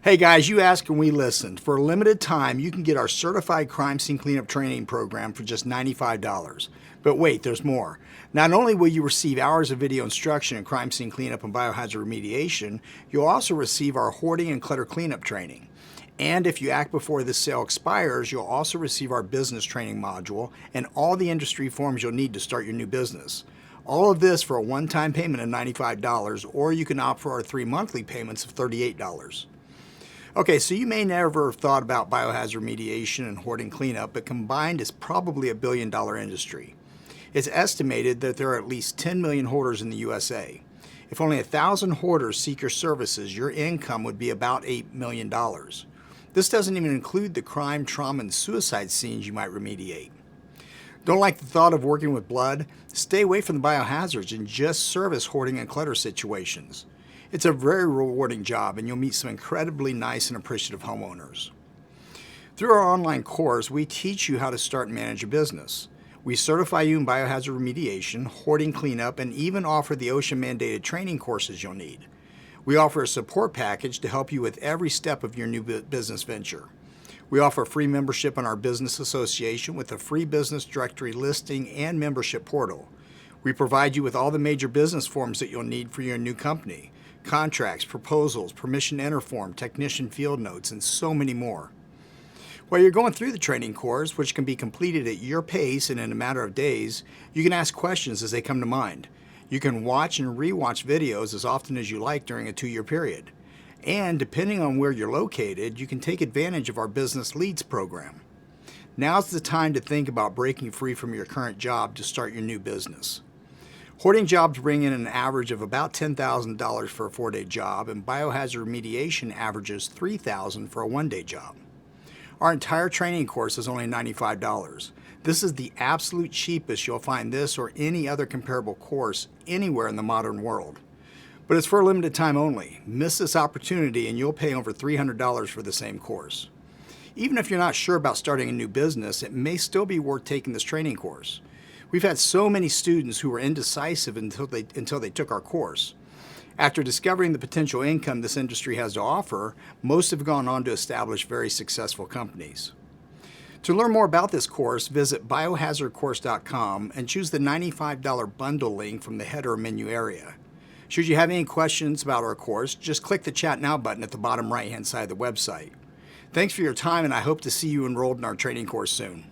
Hey guys, you asked and we listened. For a limited time, you can get our certified crime scene cleanup training program for just $95. But wait, there's more. Not only will you receive hours of video instruction in crime scene cleanup and biohazard remediation, you'll also receive our hoarding and clutter cleanup training. And if you act before this sale expires, you'll also receive our business training module and all the industry forms you'll need to start your new business. All of this for a one-time payment of $95, or you can opt for our 3 monthly payments of $38. Okay, so you may never have thought about biohazard remediation and hoarding cleanup, but combined it's probably a billion-dollar industry. It's estimated that there are at least 10 million hoarders in the USA. If only 1,000 hoarders seek your services, your income would be about $8 million. This doesn't even include the crime, trauma, and suicide scenes you might remediate. Don't like the thought of working with blood? Stay away from the biohazards and just service hoarding and clutter situations. It's a very rewarding job, and you'll meet some incredibly nice and appreciative homeowners. Through our online course, we teach you how to start and manage a business. We certify you in biohazard remediation, hoarding cleanup, and even offer the OSHA-mandated training courses you'll need. We offer a support package to help you with every step of your new business venture. We offer free membership in our business association with a free business directory listing and membership portal. We provide you with all the major business forms that you'll need for your new company: contracts, proposals, permission to enter form, technician field notes, and so many more. While you're going through the training course, which can be completed at your pace and in a matter of days, you can ask questions as they come to mind. You can watch and re-watch videos as often as you like during a 2-year period. And depending on where you're located, you can take advantage of our Business Leads program. Now's the time to think about breaking free from your current job to start your new business. Hoarding jobs bring in an average of about $10,000 for a 4-day job, and biohazard remediation averages $3,000 for a 1-day job. Our entire training course is only $95. This is the absolute cheapest you'll find this or any other comparable course anywhere in the modern world. But it's for a limited time only. Miss this opportunity and you'll pay over $300 for the same course. Even if you're not sure about starting a new business, it may still be worth taking this training course. We've had so many students who were indecisive until they took our course. After discovering the potential income this industry has to offer, most have gone on to establish very successful companies. To learn more about this course, visit biohazardcourse.com and choose the $95 bundle link from the header menu area. Should you have any questions about our course, just click the Chat Now button at the bottom right-hand side of the website. Thanks for your time, and I hope to see you enrolled in our training course soon.